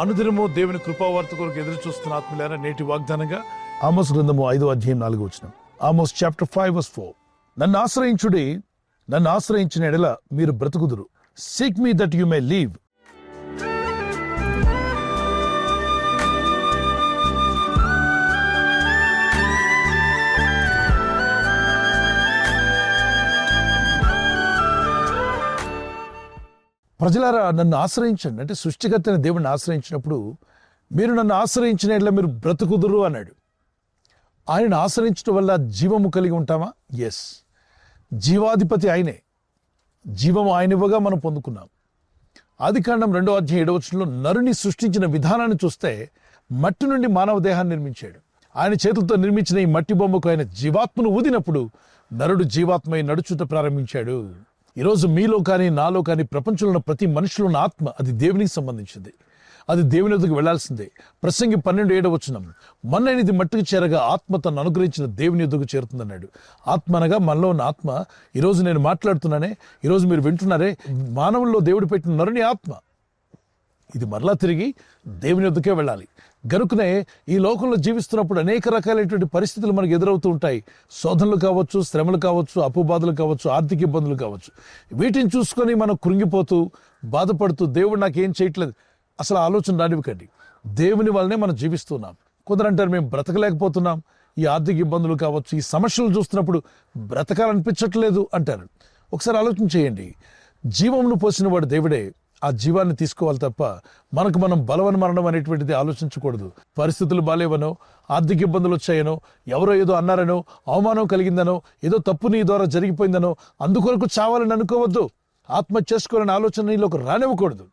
అనుదినము దేవుని కృపావార్త కొరకు ఎదురు చూస్తున్న ఆత్మీయులారా, నేటి వాగ్దానంగా ఆమోస్ గ్రంథము 5:4 ఆమోస్ చాప్టర్ 5:4. నన్ను ఆశ్రయించుడి, నన్ను ఆశ్రయించిన ఎడల మీరు బ్రతుకుదురు. Seek me that you may live. ప్రజలారా, నన్ను ఆశ్రయించండి అంటే సృష్టికర్త అయిన దేవుడిని ఆశ్రయించినప్పుడు మీరు నన్ను ఆశ్రయించిన ఎడల మీరు బ్రతుకుదురు అన్నాడు. ఆయనను ఆశ్రయించడం వల్ల జీవము కలిగి ఉంటామా? ఎస్, జీవాధిపతి ఆయనే. జీవము ఆయన ఇవ్వగా మనం పొందుకున్నాం. ఆదికాండం 2:7 నరుని సృష్టించిన విధానాన్ని చూస్తే మట్టి నుండి మానవ దేహాన్ని నిర్మించాడు. ఆయన చేతులతో నిర్మించిన ఈ మట్టి బొమ్మకు ఆయన జీవాత్మను ఊదినప్పుడు నరుడు జీవాత్మై నడుచుట ప్రారంభించాడు. ఈరోజు మీలో కానీ నాలో కానీ ప్రపంచంలో ఉన్న ప్రతి మనిషిలో ఉన్న ఆత్మ అది దేవునికి సంబంధించింది. అది దేవుని వద్దకు వెళ్లాల్సిందే. ప్రసంగి 12:7 మన్నైనది మట్టికి చేరగా ఆత్మ తను అనుగ్రహించిన దేవుని వద్దకు చేరుతుందన్నాడు. ఆత్మ అనగా మనలో ఉన్న ఆత్మ. ఈరోజు నేను మాట్లాడుతున్నానే, ఈరోజు మీరు వింటున్నారే, మానవుల్లో దేవుడు పెట్టిన నరుని ఆత్మ ఇది మరలా తిరిగి దేవుని వద్దకే వెళ్ళాలి. గనుకనే ఈ లోకంలో జీవిస్తున్నప్పుడు అనేక రకాలైనటువంటి పరిస్థితులు మనకు ఎదురవుతూ ఉంటాయి. శోధనలు కావచ్చు, శ్రమలు కావచ్చు, అప్పుబాధలు కావచ్చు, ఆర్థిక ఇబ్బందులు కావచ్చు. వీటిని చూసుకొని మనం కృంగిపోతూ బాధపడుతూ దేవుడు నాకేం చేయట్లేదు అసలు ఆలోచన రానివ్వకండి. దేవుని వల్లనే మనం జీవిస్తున్నాం. కొందరు అంటారు మేము బ్రతకలేకపోతున్నాం, ఈ ఆర్థిక ఇబ్బందులు కావచ్చు, ఈ సమస్యలు చూస్తున్నప్పుడు బ్రతకాలనిపించట్లేదు అంటారు. ఒకసారి ఆలోచన చేయండి. జీవమును పోసిన వాడు దేవుడే. ఆ జీవాన్ని తీసుకోవాలి తప్ప మనకు మనం బలవన మరణం అనేటువంటిది ఆలోచించకూడదు. పరిస్థితులు బాలేవనో, ఆర్థిక ఇబ్బందులు వచ్చాయనో, ఎవరో ఏదో అన్నారనో, అవమానం కలిగిందనో, ఏదో తప్పు నీ ద్వారా జరిగిపోయిందనో అందుకొరకు చావాలని అనుకోవద్దు. ఆత్మహత్య చేసుకోవాలని ఆలోచన నీలోకి రానివ్వకూడదు.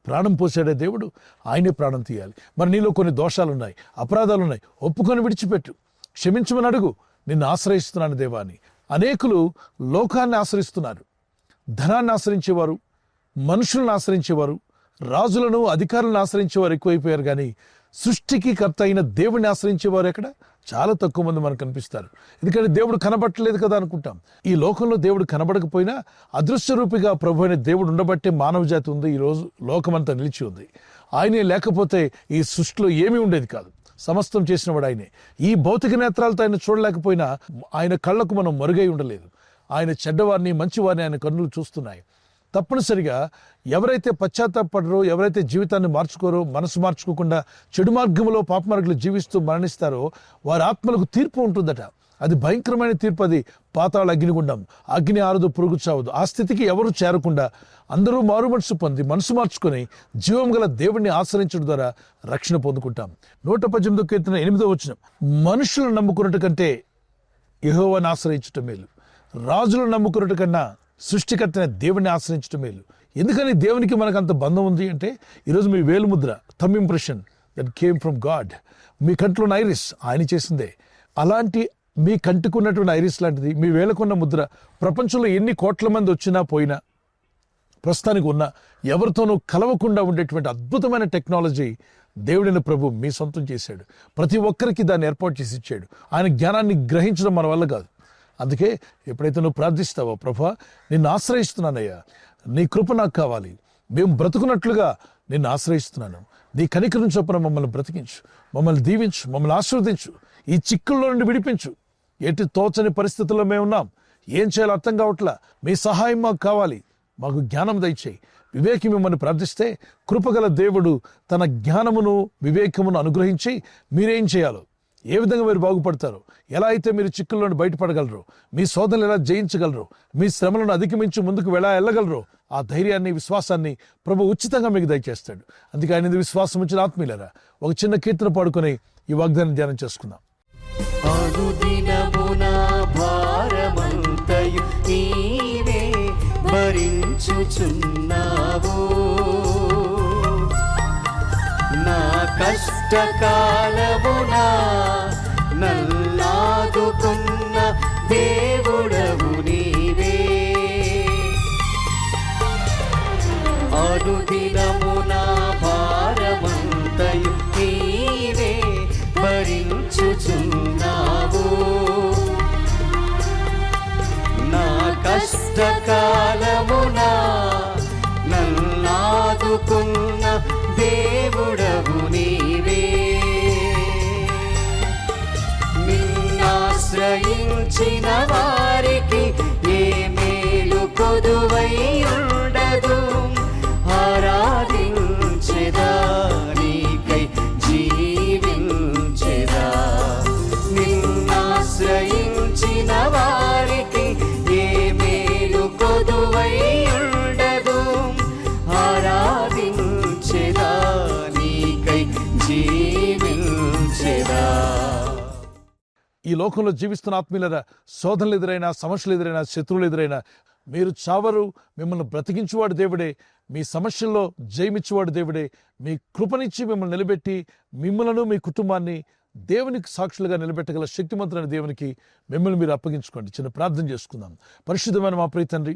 ప్రాణం పోసాడే దేవుడు, ఆయనే ప్రాణం తీయాలి. మరి నీలో కొన్ని దోషాలున్నాయి, అపరాధాలున్నాయి, ఒప్పుకొని విడిచిపెట్టు. క్షమించమని అడుగు. నిన్ను ఆశ్రయిస్తున్నాను దేవా అని. అనేకులు లోకాన్ని ఆశ్రయిస్తున్నారు. ధనాన్ని ఆశ్రయించేవారు, మనుషులను ఆశ్రయించేవారు, రాజులను అధికారులను ఆశ్రయించేవారు ఎక్కువైపోయారు. కానీ సృష్టికి కర్త అయిన దేవుడిని ఆశ్రయించేవారు ఎక్కడ? చాలా తక్కువ మంది మనకు కనిపిస్తారు. ఎందుకంటే దేవుడు కనబట్టలేదు కదా అనుకుంటాం. ఈ లోకంలో దేవుడు కనబడకపోయినా అదృశ్య రూపిగా ప్రభు అయిన దేవుడు ఉండబట్టే మానవ జాతి ఉంది. ఈరోజు లోకమంతా నిలిచి ఉంది. ఆయనే లేకపోతే ఈ సృష్టిలో ఏమీ ఉండేది కాదు. సమస్తం చేసినవాడు ఆయనే. ఈ భౌతిక నేత్రాలతో ఆయన చూడలేకపోయినా ఆయన కళ్ళకు మనం మరుగై ఉండలేదు. ఆయన చెడ్డవారిని మంచివారిని ఆయన కన్నులు చూస్తున్నాయి. తప్పనిసరిగా ఎవరైతే పశ్చాత్తాపడరో, ఎవరైతే జీవితాన్ని మార్చుకోరో, మనసు మార్చుకోకుండా చెడు మార్గంలో పాప మార్గంలో జీవిస్తూ మరణిస్తారో వారి ఆత్మలకు తీర్పు ఉంటుందట. అది భయంకరమైన తీర్పు. అది పాతాళ అగ్నిగుండం. అగ్ని ఆరదు, పురుగు చావదు. ఆ స్థితికి ఎవరు చేరకుండా అందరూ మారు మనసు పొంది మనసు మార్చుకొని జీవం గల దేవుణ్ణి ఆశ్రయించడం ద్వారా రక్షణ పొందుకుంటాం. 118 మనుషులను నమ్ముకున్నట్టు కంటే యెహోవాను ఆశ్రయించటం మేలు. రాజులను నమ్ముకున్నట్టు కన్నా సృష్టికర్తనే దేవుడిని ఆశ్రయించడం మేలు. ఎందుకని దేవునికి మనకు అంత బంధం ఉంది అంటే, ఈరోజు మీ వేలుముద్ర, thumb impression that came from God. మీ కంట్లో ఉన్న ఐరిస్ ఆయన చేసిందే. అలాంటి మీ కంటికున్నటువంటి ఐరిస్ లాంటిది మీ వేలకున్న ముద్ర ప్రపంచంలో ఎన్ని కోట్ల మంది వచ్చినా పోయినా ప్రస్తుతానికి ఉన్న ఎవరితోనూ కలవకుండా ఉండేటువంటి అద్భుతమైన టెక్నాలజీ దేవుడైన ప్రభు మీ సొంతం చేశాడు. ప్రతి ఒక్కరికి దాన్ని ఏర్పాటు చేసి ఇచ్చాడు. ఆయన జ్ఞానాన్ని గ్రహించడం మన వల్ల కాదు. అందుకే ఎప్పుడైతే నువ్వు ప్రార్థిస్తావో, ప్రభా నిన్ను ఆశ్రయిస్తున్నానయ్యా, నీ కృప నాకు కావాలి, మేము బ్రతుకున్నట్లుగా నిన్ను ఆశ్రయిస్తున్నాను, నీ కనికరం చొప్పున మమ్మల్ని బ్రతికించు, మమ్మల్ని దీవించు, మమ్మల్ని ఆశీర్వదించు, ఈ చిక్కుల్లో నుండి విడిపించు. ఎటు తోచని పరిస్థితుల్లో మేము ఉన్నాం, ఏం చేయాలో అర్థం కావట్లా, మీ సహాయం మాకు కావాలి, మాకు జ్ఞానం దయచేయి. వివేకి మిమ్మల్ని ప్రార్థిస్తే కృపగల దేవుడు తన జ్ఞానమును వివేకమును అనుగ్రహించి మీరేం చేయాలో, ఏ విధంగా మీరు బాగుపడతారో, ఎలా అయితే మీరు చిక్కుల్లోని బయటపడగలరో, మీ శోధనలు ఎలా జయించగలరో, మీ శ్రమలను అధిగమించి ముందుకు ఎలా వెళ్ళగలరో, ఆ ధైర్యాన్ని, విశ్వాసాన్ని ప్రభు ఉచితంగా మీకు దయచేస్తాడు. అందుకే ఆయన విశ్వాసం ఉంచిన ఆత్మీయులారా, ఒక చిన్న కీర్తన పాడుకొని ఈ వాగ్దానం ధ్యానం చేసుకుందాం. కష్టకాలమున నల్లాదుకున్న దేవుడవు నీవే. అనుదినమున భారమంతయు నీవే భరించుచున్నావు. నా కష్టకాలమున నల్లాదుకున్న దేవుడవు ఆశ్రయించిన వారికి ఏ మేలు కొదువై ఉండదు. ఆరాధించెదా నీకై జీవించెదా. నిన్నాశ్రయించిన వారికి ఏ మేలు కొదువై ఉండదు. ఆరాధించెదా నీకై జీవించెదా. ఈ లోకంలో జీవిస్తున్న ఆత్మీయులరా, శోధనలు ఎదురైనా, సమస్యలు ఎదురైనా, శత్రువులు ఎదురైనా మీరు చావరు. మిమ్మల్ని బ్రతికించువాడు దేవుడే. మీ సమస్యల్లో జయమిచ్చేవాడు దేవుడే. మీ కృపనిచ్చి మిమ్మల్ని నిలబెట్టి మిమ్మలను మీ కుటుంబాన్ని దేవునికి సాక్షులుగా నిలబెట్టగల శక్తిమంతులైన దేవునికి మిమ్మల్ని మీరు అప్పగించుకోండి. చిన్న ప్రార్థన చేసుకుందాం. పరిశుద్ధమైన మా ప్రియ తండ్రి,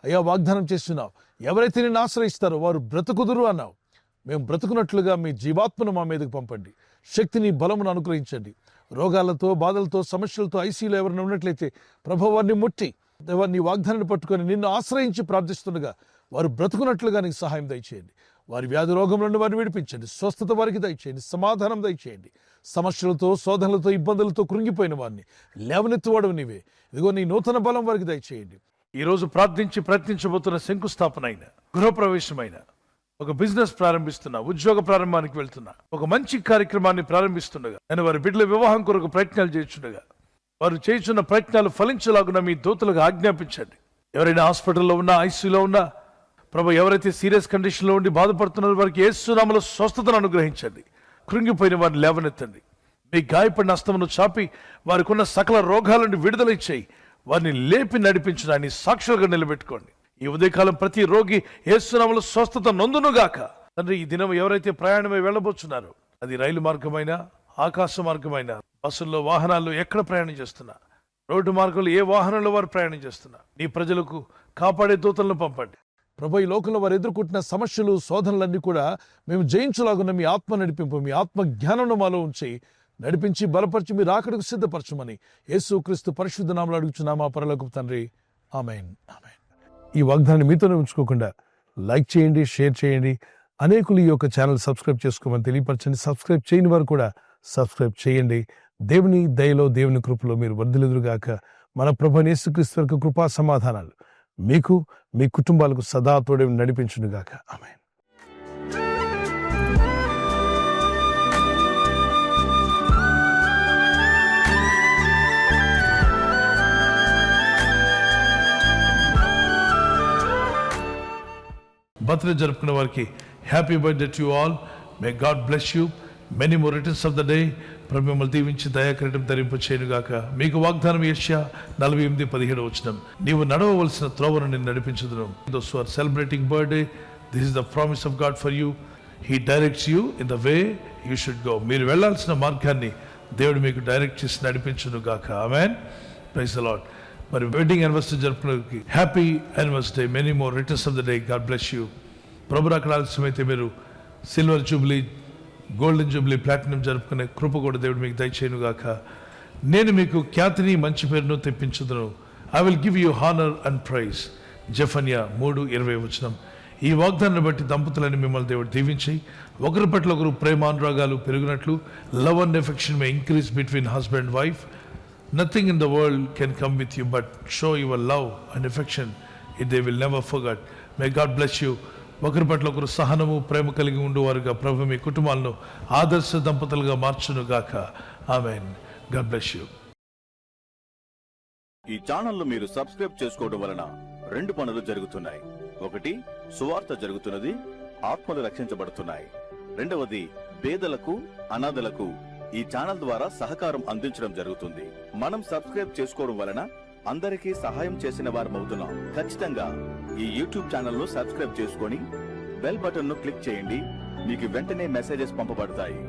అయ్యా, వాగ్దానం చేస్తున్నావు, ఎవరైతే నిన్ను ఆశ్రయిస్తారో వారు బ్రతుకుదురు అన్నావు. మేము బ్రతుకున్నట్లుగా మీ జీవాత్మను మా మీదకు పంపండి. శక్తిని, బలమును అనుగ్రహించండి. రోగాలతో, బాధలతో, సమస్యలతో ఐసీయూలో ఎవరైనా ఉన్నట్లయితే ప్రభు వారిని ముట్టి నీ వాగ్దానాన్ని పట్టుకొని నిన్ను ఆశ్రయించి ప్రార్థిస్తుండగా వారు బ్రతుకున్నట్లుగా నీకు సహాయం దయచేయండి. వారి వ్యాధి రోగములను వారిని విడిపించండి. స్వస్థత వారికి దయచేయండి. సమాధానం దయచేయండి. సమస్యలతో, శోధనలతో, ఇబ్బందులతో కృంగిపోయిన వారిని లేవనెత్తువాడు నీవే. ఇదిగో నీ నూతన బలం వారికి దయచేయండి. ఈరోజు ప్రార్థించి ప్రయత్నించబోతున్న శంకుస్థాపన అయిన, గృహప్రవేశమైన, ఒక బిజినెస్ ప్రారంభిస్తున్నా, ఉద్యోగ ప్రారంభానికి వెళ్తున్నా, ఒక మంచి కార్యక్రమాన్ని ప్రారంభిస్తుండగా, నేను వారి బిడ్డల వివాహం కొరకు ప్రయత్నాలు చేస్తుండగా వారు చేస్తున్న ప్రయత్నాలు ఫలించలాగున మీ దూతలకు ఆజ్ఞాపించండి. ఎవరైనా హాస్పిటల్లో ఉన్నా, ఐసీయూలో ఉన్నా, ప్రభు ఎవరైతే సీరియస్ కండిషన్లో ఉండి బాధపడుతున్నారో వారికి యేసు నామములో స్వస్థతను అనుగ్రహించండి. కృంగిపోయిన వారిని లేవనెత్తండి. మీ గాయపడిన హస్తమును చాపి వారికి ఉన్న సకల రోగాల నుండి విడుదల ఇచ్చేయి. వారిని లేపి నడిపించడాన్ని సాక్షులుగా నిలబెట్టుకోండి. ఈ ఉదయకాలం ప్రతి రోగి యేసు నామములో స్వస్థత నొందునుగాక. తండ్రి, ఈ దినం ఎవరైతే ప్రయాణమై వెళ్ళబోతున్నారో, అది రైలు మార్గమైనా, ఆకాశ మార్గమైనా, బస్సుల్లో, వాహనాల్లో ఎక్కడ ప్రయాణం చేస్తున్నా, రోడ్డు మార్గంలో ఏ వాహనంలో వారు ప్రయాణం చేస్తున్నా, నీ ప్రజలకు కాపాడే దూతలను పంపండి. ప్రభు, ఈ లోకంలో వారు ఎదుర్కొంటున్న సమస్యలు, శోధనలన్నీ కూడా మేము జయించలాగున్న మీ ఆత్మ నడిపింపు, మీ ఆత్మ జ్ఞానం మాలో ఉంచి నడిపించి బలపరిచి మీరు రాకడకు సిద్ధపరచమని యేసుక్రీస్తు పరిశుద్ధ నామములో అడుగుచున్నామా పరలోకపు తండ్రి. ఆమేన్, ఆమేన్. ఈ వాగ్దానాన్ని మీతోనే ఉంచుకోకుండా లైక్ చేయండి, షేర్ చేయండి. అనేకులు ఈ యొక్క ఛానల్ సబ్స్క్రైబ్ చేసుకోమని తెలియపరచండి. సబ్స్క్రైబ్ చేయని వారు కూడా సబ్స్క్రైబ్ చేయండి. దేవుని దయలో, దేవుని కృపలో మీరు వర్ధిల్లుదురుగాక. మన ప్రభువైన యేసుక్రీస్తు యొక్క కృపా సమాధానాలు మీకు, మీ కుటుంబాలకు సదా తోడే నడిపించునుగాక. ఆమేన్. బర్త్డే జరుపుకున్న వారికి happy birthday to you all. May God bless you. Many more returns of the day. ప్రభు మిమ్మల్ని దీవించి దయాకిరీటం ధరింప చేయనుగాక. మీకు వాగ్దానం యెషయా 48:17 నీవు నడవవలసిన త్రోవను నేను నడిపించుదును. Those who are celebrating birthday, this is the promise of God for you. He directs you in the way you should go. మీరు వెళ్ళాల్సిన మార్గాన్ని దేవుడు మీకు డైరెక్ట్ చేసి నడిపించునుగాక. ఆమేన్. Praise the Lord. మరి వెడ్డింగ్ యానివర్సరీ జరుపుకున్నకి happy anniversary. Many more returns of the day. God bless you. ప్రభు రాకడ ఆలస్యమైతే మీరు silver jubilee, golden jubilee, platinum జరుపుకునే కృప కూడా దేవుడు మీకు దయచేయునుగాక. నేను మీకు ఖ్యాతిని, మంచి పేరును తెప్పించుదును. I will give you honour and praise. జెఫన్యా 3:20. ఈ వాగ్దానాన్ని బట్టి దంపతులని మిమ్మల్ని దేవుడు దీవించి ఒకరి పట్ల ఒకరు ప్రేమానురాగాలు పెరిగినట్లు, love and affection may increase between husband and wife. Nothing in the world can come with you but show your love and affection. They will never forget. May God bless you. ఒకరి పట్ల ఒకరు సహనము, ప్రేమ కలిగి ఉండేవారుగా ప్రభు మీ కుటుంబాలను ఆదర్శ దంపతులుగా మార్చునుగాక. ఆమేన్. God bless you. ఈ ఛానల్ మీరు సబ్స్క్రైబ్ చేసుకోవడం వలన 2 పనులు జరుగుతున్నాయి. ఒకటి, సువార్త జరుగుతున్నది, ఆత్మలు రక్షించబడుతున్నాయి. రెండవది, పేదలకు, అనాథలకు ఈ ఛానల్ ద్వారా సహకారం అందించడం జరుగుతుంది. మనం సబ్స్క్రైబ్ చేసుకోవడం వలన అందరికీ సహాయం చేసిన వారమవుతున్నాం. ఖచ్చితంగా ఈ యూట్యూబ్ ఛానల్ ను సబ్స్క్రైబ్ చేసుకొని బెల్ బటన్ ను క్లిక్ చేయండి. మీకు వెంటనే మెసేజెస్ పంపబడతాయి.